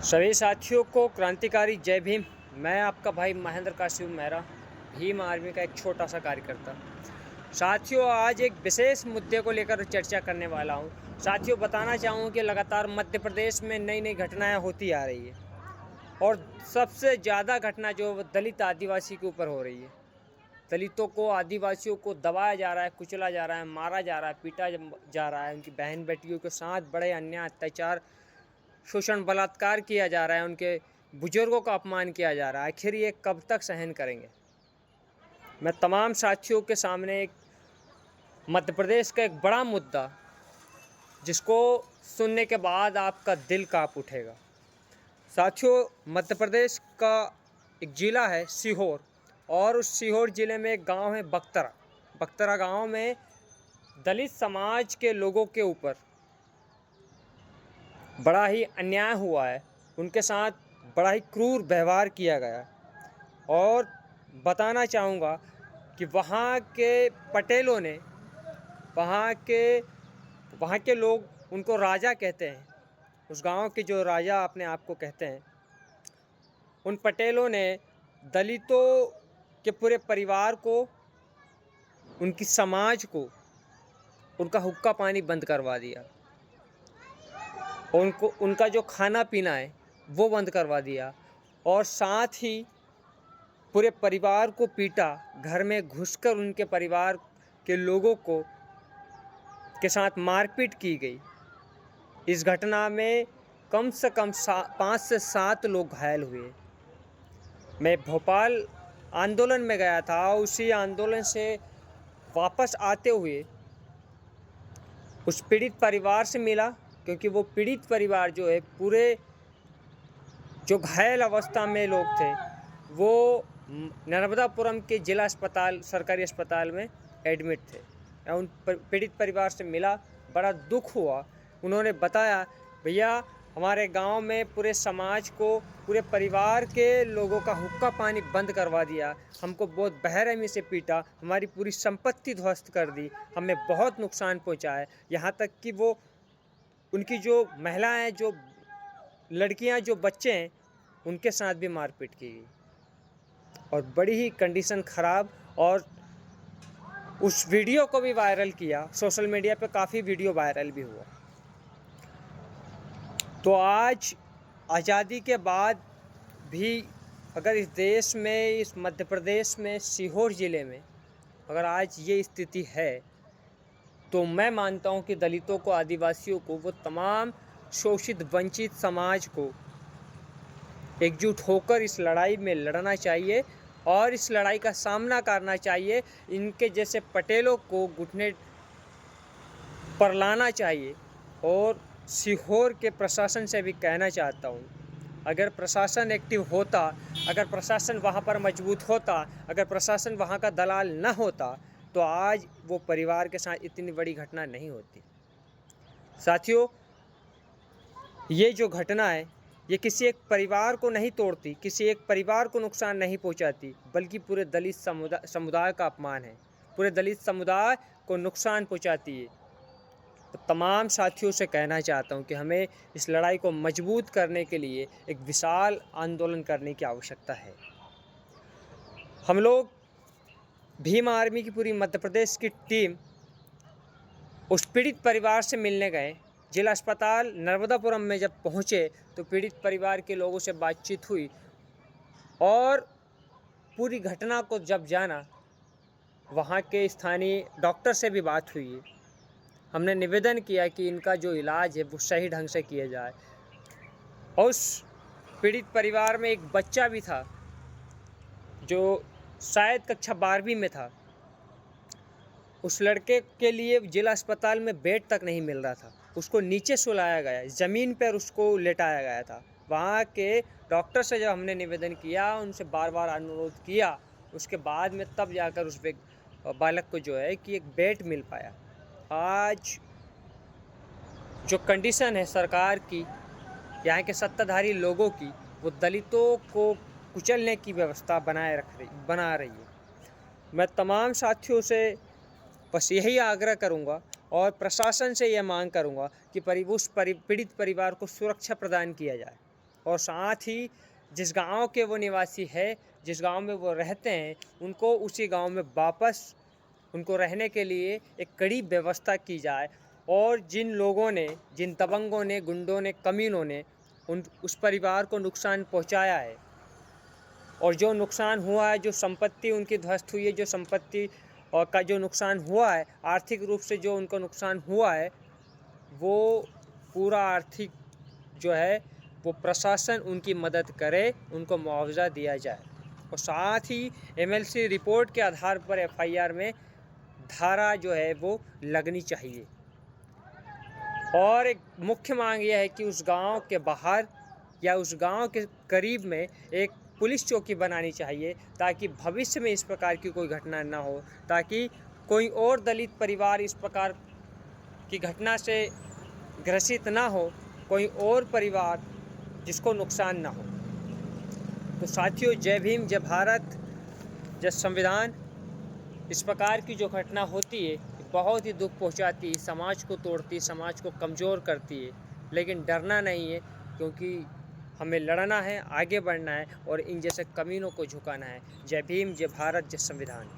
सभी साथियों को क्रांतिकारी जय भीम। मैं आपका भाई महेंद्र काशिफ मेहरा, भीम आर्मी का एक छोटा सा कार्यकर्ता। साथियों, आज एक विशेष मुद्दे को लेकर चर्चा करने वाला हूं। साथियों, बताना चाहूँ कि लगातार मध्य प्रदेश में नई नई घटनाएं होती आ रही है और सबसे ज़्यादा घटना जो दलित आदिवासी के ऊपर हो रही है। दलितों को, आदिवासियों को दबाया जा रहा है, कुचला जा रहा है, मारा जा रहा है, पीटा जा रहा है। उनकी बहन बेटियों के साथ बड़े अन्याय, अत्याचार, शोषण, बलात्कार किया जा रहा है। उनके बुजुर्गों का अपमान किया जा रहा है। आखिर ये कब तक सहन करेंगे? मैं तमाम साथियों के सामने एक मध्य प्रदेश का एक बड़ा मुद्दा, जिसको सुनने के बाद आपका दिल कांप उठेगा। साथियों, मध्य प्रदेश का एक ज़िला है सीहोर, और उस सीहोर ज़िले में एक गांव है बख्तरा। बख्तरा गांव में दलित समाज के लोगों के ऊपर बड़ा ही अन्याय हुआ है। उनके साथ बड़ा ही क्रूर व्यवहार किया गया। और बताना चाहूँगा कि वहाँ के पटेलों ने, वहाँ के लोग उनको राजा कहते हैं, उस गांव के जो राजा अपने आप को कहते हैं, उन पटेलों ने दलितों के पूरे परिवार को, उनकी समाज को, उनका हुक्का पानी बंद करवा दिया। उनका जो खाना पीना है वो बंद करवा दिया, और साथ ही पूरे परिवार को पीटा। घर में घुसकर उनके परिवार के लोगों के साथ मारपीट की गई। इस घटना में कम से कम 5 से 7 लोग घायल हुए। मैं भोपाल आंदोलन में गया था। उसी आंदोलन से वापस आते हुए उस पीड़ित परिवार से मिला, क्योंकि वो पीड़ित परिवार जो है, पूरे जो घायल अवस्था में लोग थे, वो नर्मदापुरम के जिला अस्पताल, सरकारी अस्पताल में एडमिट थे। मैं उन पीड़ित परिवार से मिला, बड़ा दुख हुआ। उन्होंने बताया, भैया हमारे गांव में पूरे समाज को, पूरे परिवार के लोगों का हुक्का पानी बंद करवा दिया, हमको बहुत बेरहमी से पीटा, हमारी पूरी संपत्ति ध्वस्त कर दी, हमें बहुत नुकसान पहुंचाया। यहाँ तक कि वो उनकी जो महिलाएं, जो लड़कियां, जो बच्चे हैं, उनके साथ भी मारपीट की गई, और बड़ी ही कंडीशन ख़राब। और उस वीडियो को भी वायरल किया, सोशल मीडिया पे काफ़ी वीडियो वायरल भी हुआ। तो आज आज़ादी के बाद भी अगर इस देश में, इस मध्य प्रदेश में, सीहोर ज़िले में अगर आज ये स्थिति है, तो मैं मानता हूँ कि दलितों को, आदिवासियों को, वो तमाम शोषित, वंचित समाज को एकजुट होकर इस लड़ाई में लड़ना चाहिए और इस लड़ाई का सामना करना चाहिए। इनके जैसे पटेलों को घुटने पर लाना चाहिए। और सीहोर के प्रशासन से भी कहना चाहता हूँ, अगर प्रशासन एक्टिव होता, अगर प्रशासन वहाँ पर मजबूत होता, अगर प्रशासन वहाँ का दलाल न होता, तो आज वो परिवार के साथ इतनी बड़ी घटना नहीं होती। साथियों, ये जो घटना है, ये किसी एक परिवार को नहीं तोड़ती, किसी एक परिवार को नुकसान नहीं पहुंचाती, बल्कि पूरे दलित समुदाय का अपमान है, पूरे दलित समुदाय को नुकसान पहुंचाती है। तो तमाम साथियों से कहना चाहता हूं कि हमें इस लड़ाई को मजबूत करने के लिए एक विशाल आंदोलन करने की आवश्यकता है। हम लोग भीम आर्मी की पूरी मध्य प्रदेश की टीम उस पीड़ित परिवार से मिलने गए। जिला अस्पताल नर्मदापुरम में जब पहुँचे तो पीड़ित परिवार के लोगों से बातचीत हुई, और पूरी घटना को जब जाना, वहाँ के स्थानीय डॉक्टर से भी बात हुई। हमने निवेदन किया कि इनका जो इलाज है वो सही ढंग से किया जाए। और उस पीड़ित परिवार में एक बच्चा भी था जो शायद कक्षा 12वीं में था। उस लड़के के लिए जिला अस्पताल में बेड तक नहीं मिल रहा था, उसको नीचे सुलाया गया, ज़मीन पर उसको लेटाया गया था। वहाँ के डॉक्टर से जब हमने निवेदन किया, उनसे बार बार अनुरोध किया, उसके बाद में तब जाकर उस बालक को जो है कि एक बेड मिल पाया। आज जो कंडीशन है सरकार की, यहाँ के सत्ताधारी लोगों की, वो दलितों को कुचलने की व्यवस्था बना रही है। मैं तमाम साथियों से बस यही आग्रह करूँगा और प्रशासन से यह मांग करूँगा कि उस पीड़ित परिवार को सुरक्षा प्रदान किया जाए और साथ ही जिस गांव के वो निवासी है, जिस गांव में वो रहते हैं, उनको उसी गांव में वापस उनको रहने के लिए एक कड़ी व्यवस्था की जाए। और जिन लोगों ने, जिन दबंगों ने, गुंडों ने, कमीनों ने उस परिवार को नुकसान पहुंचाया है और जो नुकसान हुआ है, जो संपत्ति उनकी ध्वस्त हुई है, जो संपत्ति और का जो नुकसान हुआ है, आर्थिक रूप से जो उनको नुकसान हुआ है, वो पूरा आर्थिक जो है वो प्रशासन उनकी मदद करे, उनको मुआवजा दिया जाए। और साथ ही एमएलसी रिपोर्ट के आधार पर एफआईआर में धारा जो है वो लगनी चाहिए। और एक मुख्य मांग यह है कि उस गांव के बाहर या उस गांव के करीब में एक पुलिस चौकी बनानी चाहिए, ताकि भविष्य में इस प्रकार की कोई घटना ना हो, ताकि कोई और दलित परिवार इस प्रकार की घटना से ग्रसित ना हो, कोई और परिवार जिसको नुकसान ना हो। तो साथियों, जय भीम, जय भारत, जय संविधान। इस प्रकार की जो घटना होती है बहुत ही दुख पहुंचाती है, समाज को तोड़ती, समाज को कमज़ोर करती है। लेकिन डरना नहीं है, क्योंकि हमें लड़ना है, आगे बढ़ना है और इन जैसे कमीनों को झुकाना है। जय भीम, जय भारत, जय संविधान।